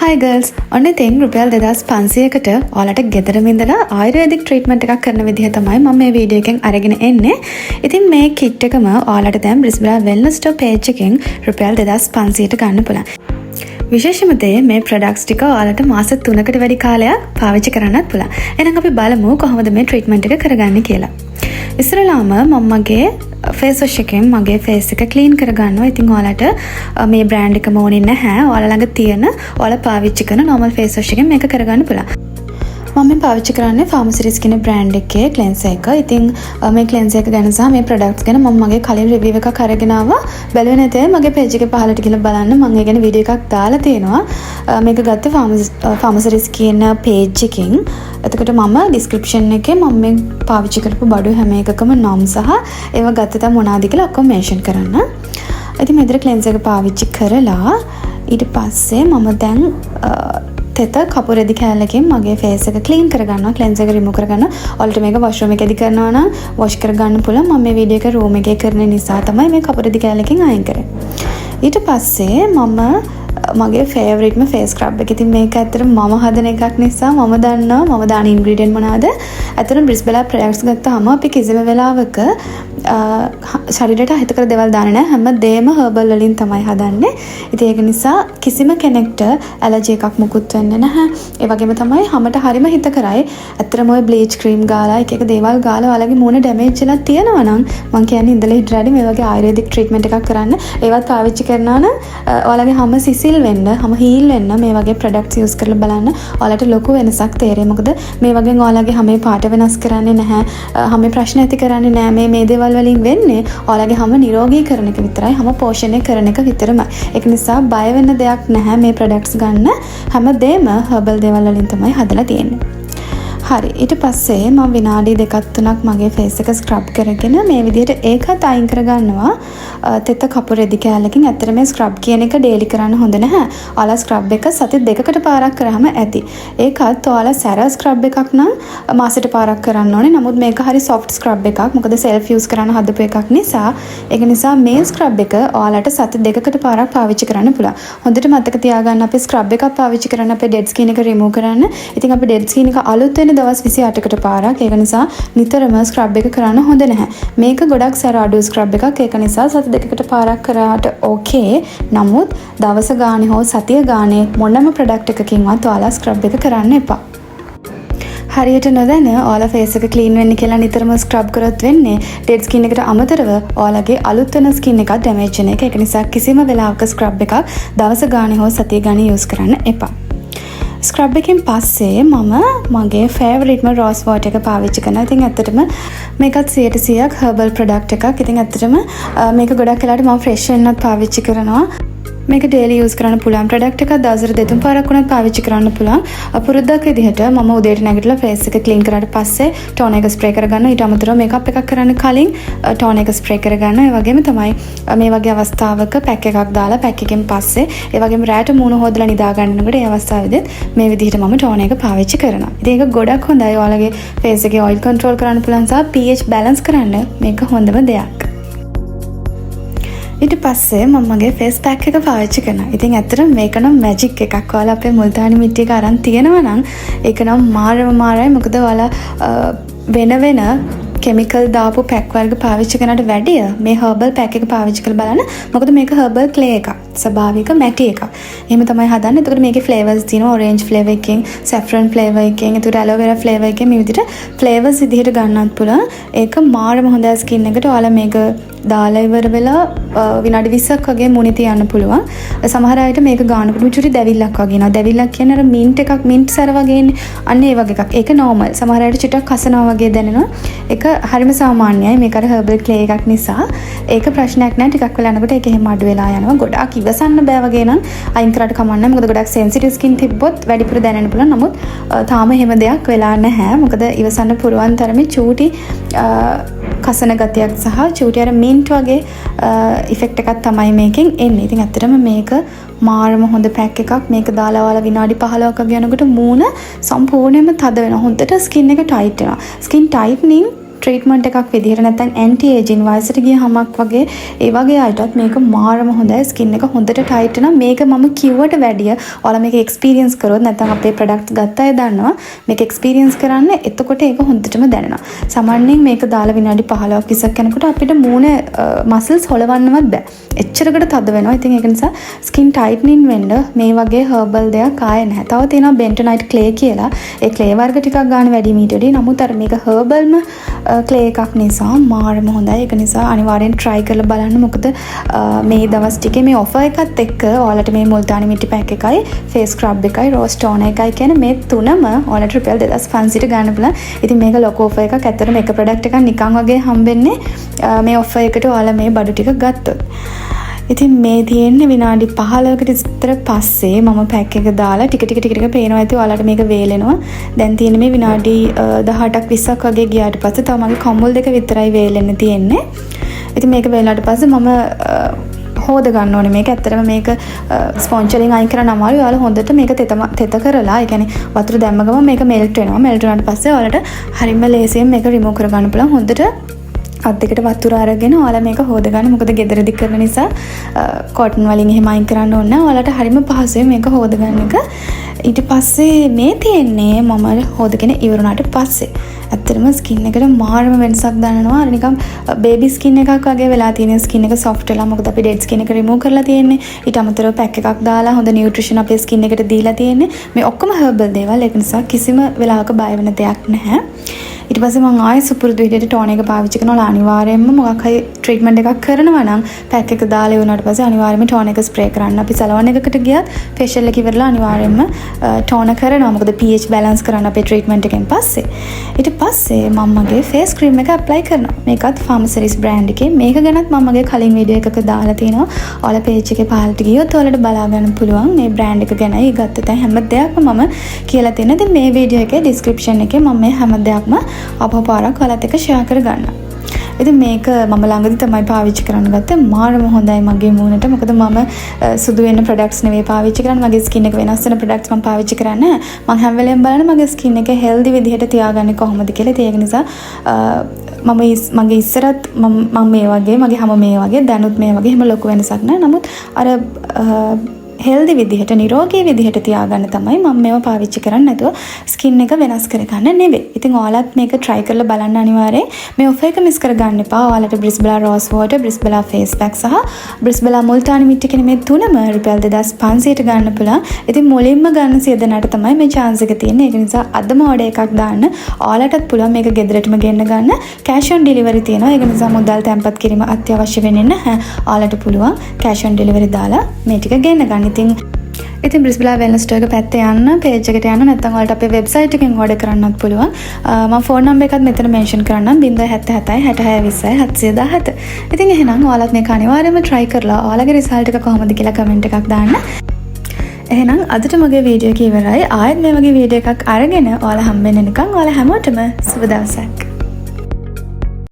Hi girls, ඔන්න ඉතින් රුපියල් 2500කට ඔයාලට ගෙදරම ඉඳලා ආයුර්වේදික් ට්‍රීට්මන්ට් එකක් කරන විදිහ තමයි මම මේ වීඩියෝ එකෙන් අරගෙන එන්නේ. ඉතින් මේ කිට් එකම ඔයාලට දැන් බ්‍රිස්බලා වෙල්නස් ස්ටෝර් පේජ් එකෙන් රුපියල් 2500ට ගන්න පුළුවන්. විශේෂම දේ මේ ප්‍රොඩක්ට්ස් ටික ඔයාලට මාස 3කට වැඩි කාලයක් පාවිච්චි කරන්නත් පුළුවන්. එහෙනම් අපි බලමු කොහොමද මේ ට්‍රීට්මන්ට් එක කරගන්නේ කියලා. ඉස්සරලාම මම මගේ ෆේස් වොෂ් එකෙන් මගේ ෆේස් එක ක්ලීන් කරගන්නවා. ඉතින් ඔයාලට මේ බ්‍රෑන්ඩ් එකම ඕනේ නැහැ. ඔයාලා ළඟ තියෙන ඔයාලා පාවිච්චි කරන normal ෆේස් වොෂ් එකෙන් මේක කරගන්න පුළුවන්. මම මේ පාවිච්චි කරන්නේ Pharmacy කියන බ්‍රෑන්ඩ් එකේ ක්ලෙන්සර් එක. ඉතින් මේ ක්ලෙන්සර් එක ගැන සහ මේ ප්‍රොඩක්ට්ස් ගැන මම මගේ කලින් රිවිව් එකක් අරගෙන ආවා. බැලුවේ නැතේ මගේ පේජ් එකේ පහළට ගිහලා බලන්න. මම ඒ ගැන වීඩියෝ එකක් දාලා තියෙනවා. මේක ගත්තේ Pharmacy කියන පේජ් එකෙන්. එතකොට මම ඩිස්ක්‍රිප්ෂන් එකේ මම මේ පාවිච්චි කරපු බඩු හැම එකකම නම් සහ ඒව ගත්ත තම මොනවාද කියලා ඔක්කොම මෙන්ෂන් කරන්න. ඉතින් මෙතන ක්ලෙන්සර් එක පාවිච්චි කරලා ඊට පස්සේ මම දැන් තෙත කපුරෙදි කෑල්ලකින් මගේ ෆේස් එක ක්ලීන් කරගන්නවා. ක්ලෙන්සර් එක රිමූව් කරගන්නවා. ඔයාලට මේක වොෂ් රූම් එකේදී කරනවා නම් වොෂ් කරගන්න පුළුවන්. මම මේ වීඩියෝ එක රූම් එකේ කරන නිසා තමයි මේ කපුරෙදි කෑල්ලකින් අයින් කරේ. ඊට පස්සේ මම මගේ ෆේවරිට්ම ෆේස් ස්ක්‍රබ් එක. ඉතින් මේක ඇත්තට මම හදන එකක් නිසා මම දන්නවා මම දාන ඉන්ග්‍රීඩියන්ට් මොනවාද. ඇත්තටම බ්‍රිස්බලා ප්‍රොඩක්ට්ස් ගත්තාම අපි කිසිම වෙලාවක ශරීරයට අහිතකර දේවල් දාන්නේ නැහැ. හැමදේම හර්බල් වලින් තමයි හදන්නේ. ඉතින් ඒක නිසා කිසිම කෙනෙක්ට ඇලර්ජි එකක් මුකුත් වෙන්නේ නැහැ. ඒ වගේම තමයි හැමට හරිම හිතකරයි. ඇත්තටම ඔය බ්ලීච් ක්‍රීම් ගාලා එක එක දේවල් ගාලා ඔයාලගේ මූණ ඩැමේජ් වෙලා තියෙනවා නම් මම කියන්නේ ඉඳලා හිටරැඩි මේ වගේ ආයුර්වේදික් ට්‍රීට්මන්ට් එකක් කරන්න. ඒවත් පාවිච්චි කරනවා නම් ඔයාලගේ හැම සිසිල් වෙන්න, හැම හීල් වෙන්න මේ වගේ ප්‍රොඩක්ට්ස් යූස් කරලා බලන්න. ඔයාලට ලොකු වෙනසක් තේරෙයි. මොකද මේ වගේ ඔයාලගේ හැමේ පාට වෙනස් කරන්නේ නැහැ. හැමේ ප්‍රශ්න ඇති කරන්නේ නැහැ. මේ දේවල් වලින් වෙන්නේ ඔයාලගේ හැම නිරෝගී කරන එක විතරයි, හැම පෝෂණය කරන එක විතරමයි. ඒක නිසා බය වෙන්න දෙයක් නැහැ. මේ ප්‍රොඩක්ට්ස් ගන්න හැමදේම හර්බල් දේවල් වලින් තමයි හදලා තියෙන්නේ. හරි, ඊට පස්සේ මම විනාඩි 2-3ක් මගේ ෆේස් එක ස්ක්‍රබ් කරගෙන මේ විදිහට ඒකත් අයින් කරගන්නවා. තෙත කපුරෙදි කෑල්ලකින්. ඇත්තට මේ ස්ක්‍රබ් කියන එක ඩේලි කරන්න හොඳ නැහැ. ඔයාලා ස්ක්‍රබ් එක සති 2කට පාරක් කරාම ඇති. ඒකත් ඔයාලා සැර ස්ක්‍රබ් එකක් නම් මාසෙට පාරක් කරන්න ඕනේ. නමුත් මේක හරි සොෆ්ට් ස්ක්‍රබ් එකක්. මොකද සෙල්ෆ් යූස් කරන්න හදපු එකක් නිසා. ඒක නිසා මේ ස්ක්‍රබ් එක ඔයාලට සති 2කට පාරක් පාවිච්චි කරන්න පුළුවන්. හොඳට මතක තියාගන්න අපි ස්ක්‍රබ් එකක් පාවිච්චි කරන්න අපේ ඩෙඩ් ස්කින් එක රිමූව් කරන්න. ඉතින් අපේ ඩෙඩ් ස්කින් එක අලුත් වෙන දවස් 28කට පාරක්. ඒක නිසා නිතරම ස්ක්‍රබ් එක කරන්න හොඳ නැහැ. මේක ගොඩක් සැර අඩු ස්ක්‍රබ් එකක්. ඒක නිසා සති 2කට පාරක් කරාට ඕකේ. නමුත් දවස ගානේ හෝ සතිය ගානේ මොනම ප්‍රොඩක්ට් එකකින්වත් ඔයාලා ස්ක්‍රබ් එක කරන්න එපා. හරියට නොදැන ඔයාලා ෆේස් එක ක්ලීන් වෙන්න කියලා නිතරම ස්ක්‍රබ් කරොත් වෙන්නේ ඩෙඩ් ස්කින් එකට අමතරව ඔයාලගේ අලුත් වෙන ස්කින් එකක් ඩැමේජ් වෙන එක. ඒක නිසා කිසිම වෙලාවක ස්ක්‍රබ් එකක් දවස ගානේ හෝ සතිය ගානේ යූස් කරන්න එපා. ස්ක්‍රබ් එකෙන් පස්සේ මම මගේ ෆේවරිට්ම රෝස් වෝටර් එක පාවිච්චි කරනවා. ඉතින් ඇත්තටම මේකත් 100%ක් හර්බල් ප්‍රොඩක්ට් එකක්. ඉතින් ඇත්තටම මේක ගොඩක් වෙලාවට මම ෆ්‍රෙෂ් වෙන්නත් පාවිච්චි කරනවා. මේක ඩේලි යූස් කරන්න පුළුවන් ප්‍රොඩක්ට් එකක්. දවසට 2-3 පාරක් වුණත් පාවිච්චි කරන්න පුළුවන්. පුරුද්දක් විදිහට මම උදේට නැගිටලා ෆේස් එක ක්ලීන් කරාට පස්සේ ටෝනර් එක ස්ප්‍රේ කරගන්නවා. ඊට අමතරව මේකප් එකක් කරන්න කලින් ටෝනර් එක ස්ප්‍රේ කරගන්නවා. ඒ වගේම තමයි මේ වගේ අවස්ථාවක පැක් එකක් දාලා පැක් එකෙන් පස්සේ ඒ වගේම රැට මූණ හොදලා නිදා ගන්නකොට ඒ අවස්ථාවේදීත් මේ විදිහට මම ටෝනර් එක පාවිච්චි කරනවා. ඉතින් ඒක ගොඩක් හොඳයි. ඔයාලගේ ෆේස් එකේ ඔයිල් කන්ට්‍රෝල් කරන්න පුළුවන් සහ pH බැලන්ස් කරන්න මේක හොඳම දෙයක්. ඊට පස්සේ මම මගේ ෆේස් පැක් එක පාවිච්චි කරනවා. ඉතින් ඇත්තටම මේක නම් මැජික් එකක්. ඔයාලා අපේ මුල්තානි මිටි එක අරන් තියෙනවා නම් ඒක නම් මාරයි. මොකද ඔයාලා වෙන කෙමිකල් දාපු පැක් වර්ග පාවිච්චි කරනට වැඩිය මේ හර්බල් පැක් එක පාවිච්චි කරලා බලන්න. මොකද මේක හර්බල් ක්ලේ එකක්. ස්වභාවික මැටි එකක්. එහෙම තමයි හදන්නේ. එතකොට මේකේ ෆ්ලේවර්ස් තියෙනවා. ඔරෙන්ජ් ෆ්ලේවර් එකකින්, සැෆ්‍රන් ෆ්ලේවර් එකකින්, එතකොට ඇලෝවෙරා ෆ්ලේවර් එකකින් මේ විදිහට ෆ්ලේවර්ස් විදිහට ගන්නත් පුළුවන්. ඒක මාරම හොඳයි ස්කින් එකට. ඔයාලා මේක දාලා ඉවර වෙලා විනාඩි 20ක් වගේ මුණේ තියන්න පුළුවන්. සමහර අයට මේක ගන්නකොට චුටි දැවිල්ලක් වගේ එනවා. දැවිල්ලක් කියන්නේ අර මින්ට් එකක්, මින්ට් සැර වගේනේ. අන්න ඒ වගේ එකක්. ඒක නෝමල්. සමහර අයට චුටක් කසනවා වගේ දැනෙනවා. ඒක හරිම සාමාන්‍යයි. මේක අර හර්බල් ක්ලේ එකක් නිසා ඒක ප්‍රශ්නයක් නෑ. ටිකක් වෙලා යනකොට ඒක එහෙම අඩු වෙලා යනවා. ගොඩාක් ඉවසන්න බෑ වගේ නම් අයින් කරාට කමක් නෑ. මොකද ගොඩක් සෙන්සිටිව් ස්කින් තිබ්බොත් වැඩිපුර දැනෙන්න පුළුවන්. නමුත් තාම එහෙම දෙයක් වෙලා නැහැ. මොකද ඉවසන්න පුරුවන් තරමේ චූටි කසන ගතියක් සහ චූටි අර මින්ට් වගේ ඉෆෙක්ට් එකක් තමයි මේකෙන් එන්නේ. ඉතින් ඇත්තටම මේක මාරම හොඳ පැක් එකක්. මේක දාලා ඔයාලා විනාඩි 15ක් වගේ යනකොට මූණ සම්පූර්ණයෙන්ම තද වෙනවා. හොඳට ස්කින් එක ටයිට් වෙනවා. ස්කින් ටයිට්නින් ට්‍රීට්මන්ට් එකක් විදිහට නැත්නම් ඇන්ටි ඒජින් වයසට ගියහමක් වගේ ඒ වගේ අයටත් මේක මාරම හොඳයි. ස්කින් එක හොඳට ටයිට් වෙනවා. මේක මම කිව්වට වැඩිය ඔයාලා මේක එක්ස්පීරියන්ස් කරොත් නැත්නම් අපේ ප්‍රොඩක්ට්ස් ගත්ත අය දන්නවා මේක එක්ස්පීරියන්ස් කරන්න එතකොට ඒක හොඳටම දැනෙනවා. සාමාන්‍යයෙන් මේක දාලා විනාඩි 15ක් 20ක් යනකොට අපිට මූණේ මසල්ස් හොලවන්නවත් බෑ. එච්චරකට තද වෙනවා. ඉතින් ඒක නිසා ස්කින් ටයිට්නින් වෙන්න මේ වගේ හර්බල් දෙයක් ආයේ නැහැ. තව තියෙනවා බෙන්ටනයිට් ක්ලේ කියලා. ඒ ක්ලේ වර්ග ටිකක් ගන්න වැඩි මීටරේ. නමුත් අර මේක හර්බල්ම ක්ලේ එකක් නිසා මාරම හොඳයි. ඒක නිසා අනිවාර්යෙන් try කරලා බලන්න. මොකද මේ දවස් ටිකේ මේ offer එකත් එක්ක ඔයාලට මේ මුල්තානි මිටි පැක් එකයි, face scrub එකයි, rose toner එකයි කියන මේ තුනම ඔයාලට රුපියල් 2500ට ගන්න පුළුවන්. ඉතින් මේක ලොකු offer එකක්. ඇත්තටම එක product එකක් නිකන් වගේ හම්බෙන්නේ මේ offer එකට ඔයාලා මේ බඩු ටික ගත්තොත්. ඉතින් මේ තියෙන්නේ විනාඩි 15කට විතර පස්සේ මම පැක් එක දාලා ටික ටික පේනවා ඇති ඔයාලට මේක වේලෙනවා. දැන් තියෙන්නේ මේ විනාඩි 18ක් 20ක් වගේ ගියාට පස්සේ තව මගේ කම්බල් දෙක විතරයි වේලෙන්න තියෙන්නේ. ඉතින් මේක වේලුණාට පස්සේ මම හොද ගන්න ඕනේ. මේක ඇත්තටම මේක ස්පොන්ජ් වලින් අයින් කරන්න අමාරුයි. ඔයාලා හොඳට මේක තෙත කරලා, ඒ කියන්නේ වතුර දැම්ම ගමන් මේක මෙල්ට් වෙනවා. මෙල්ට් වුණාට පස්සේ ඔයාලට හරියම ලේසියෙන් මේක රිමූව් කර ගන්න පුළුවන්. හොඳට අත් දෙකට වතුර අරගෙන ඔයාලා මේක හොද ගන්න. මොකද ගෙදරදි කරන නිසා කොටන් වලින් එහෙම අයින් කරන්න ඕනේ නැහැ. ඔයාලට හරියම පහසුවෙන් මේක හොද ගන්න එක. ඊට පස්සේ මේ තියෙන්නේ මම හොදගෙන ඉවරුණාට පස්සේ ඇත්තටම ස්කින් එකට මාරම වෙනසක් දැනෙනවා. අර නිකන් බේබි ස්කින් එකක් වගේ වෙලා තියෙන ස්කින් එක සොෆ්ට් වෙලා. මොකද අපි ඩෙඩ් ස්කින් එක රිමූව් කරලා තියෙන්නේ. ඊට අමතරව පැක් එකක් දාලා හොඳ නියුට්‍රිෂන් අපේ ස්කින් එකට දීලා තියෙන්නේ. මේ ඔක්කොම හර්බල් දේවල්. ඒක නිසා කිසිම වෙලාවක බය වෙන දෙයක් නැහැ. ඊට පස්සේ මම ආයෙ සුපුරුදු විදිහට ටෝනර් එක පාවිච්චි කරනවා. අනිවාර්යයෙන්ම මොකක් හරි ට්‍රීට්මන්ට් එකක් කරනවා නම් පැක් එක දාලා ඉවරනාට පස්සේ අනිවාර්යයෙන්ම ටෝනර් එක ස්ප්‍රේ කරන්න. අපි සලෝන් එකකට ගියත් ෆේෂියල් එක ඉවරලා අනිවාර්යයෙන්ම ටෝනර් කරනවා. මොකද pH බැලන්ස් කරන්න අපේ ට්‍රීට්මන්ට් එකෙන් පස්සේ. ඊට පස්සේ මම මගේ ෆේස් ක්‍රීම් එක ඇප්ලයි කරනවා. මේකත් ෆාමසිරිස් බ්‍රෑන්ඩ් එකේ. මේක ගැනත් මම මගේ කලින් වීඩියෝ එකක දාලා තියෙනවා. ඔයාලා page එකේ පහළට ගියොත් ඔයාලට බලා ගන්න පුළුවන් මේ බ්‍රෑන්ඩ් එක ගැනයි ගත්ත තැන් හැම දෙයක්ම මම කියලා තියෙනවා. ඉතින් මේ වීඩියෝ එකේ ඩිස්ක්‍රිප්ෂන් එකේ මම මේ හැම දෙයක්ම අපපාරක් ඔයාලත් එක්ක ෂෙයා කරගන්න. ඉතින් මේක මම ළඟදි තමයි පාවිච්චි කරන්න ගත්තේ. මාරම හොඳයි මගේ මූණට. මොකද මම සුදු වෙන ප්‍රොඩක්ට්ස් නෙවෙයි පාවිච්චි කරන්නේ. මගේ ස්කින් එක වෙනස් වෙන ප්‍රොඩක්ට්ස් මම පාවිච්චි කරන්නේ. මම හැම වෙලේම බලන්නේ මගේ ස්කින් එක හෙල්දි විදිහට තියාගන්නේ කොහොමද කියලා. ඒක නිසා මගේ ඉස්සරත් මම මේ වගේ මගේ හැම මේ වගේ දැනුත් මේ වගේ හැම ලොකු වෙනසක් නැහැ. නමුත් අර හෙල්දි විදිහට නිරෝගී විදිහට තියාගන්න තමයි මම මේව පාවිච්චි කරන්නේ. නැතුව ස්කින් එක වෙනස් කරගන්න නෙවෙයි. ඉතින් ඔයාලත් මේක try කරලා බලන්න අනිවාර්යයෙන්. මේ offer එක මිස් කරගන්න එපා. ඔයාලට බ්‍රිස්බෙලා රෝස් වෝටර්, බ්‍රිස්බෙලා ෆේස් පැක් සහ බ්‍රිස්බෙලා මුල්තානි මිටි කියන මේ තුනම රුපියල් 2500ට ගන්න පුළුවන්. ඉතින් මුලින්ම ගන්න සියදෙනාට තමයි මේ chance එක තියෙන්නේ. ඒක නිසා අදම order එකක් දාන්න. ඔයාලටත් පුළුවන් මේක ගෙදරටම ගෙන්න ගන්න. cash on delivery තියෙනවා. ඒක නිසා මුදල් තැන්පත් කිරීම අත්‍යවශ්‍ය වෙන්නේ නැහැ. ඔයාලට පුළුවන් cash on delivery දාලා මේ ටික ගෙන්න ගන්න. ඉතින් බ්‍රිස්බෙලා වෙල්නස් ස්ටෝර් එක පැත්තේ යන්න page එකට යන්න නැත්නම් ඔයාලට අපේ website එකෙන් order කරන්නත් පුළුවන්. මම phone number එකත් මෙතන mention කරන්නම් 077 66 20 717. ඉතින් එහෙනම් ඔයාලත් මේක අනිවාර්යයෙන්ම try කරලා ඔයාලගේ result එක කොහොමද කියලා comment එකක් දාන්න. එහෙනම් අදට මගේ වීඩියෝ එක ඉවරයි. ආයෙත් මේ වගේ වීඩියෝ එකක් අරගෙන ඔයාලා හම්බෙන්න නිකන් ඔයාලා හැමෝටම සුබ දවසක්.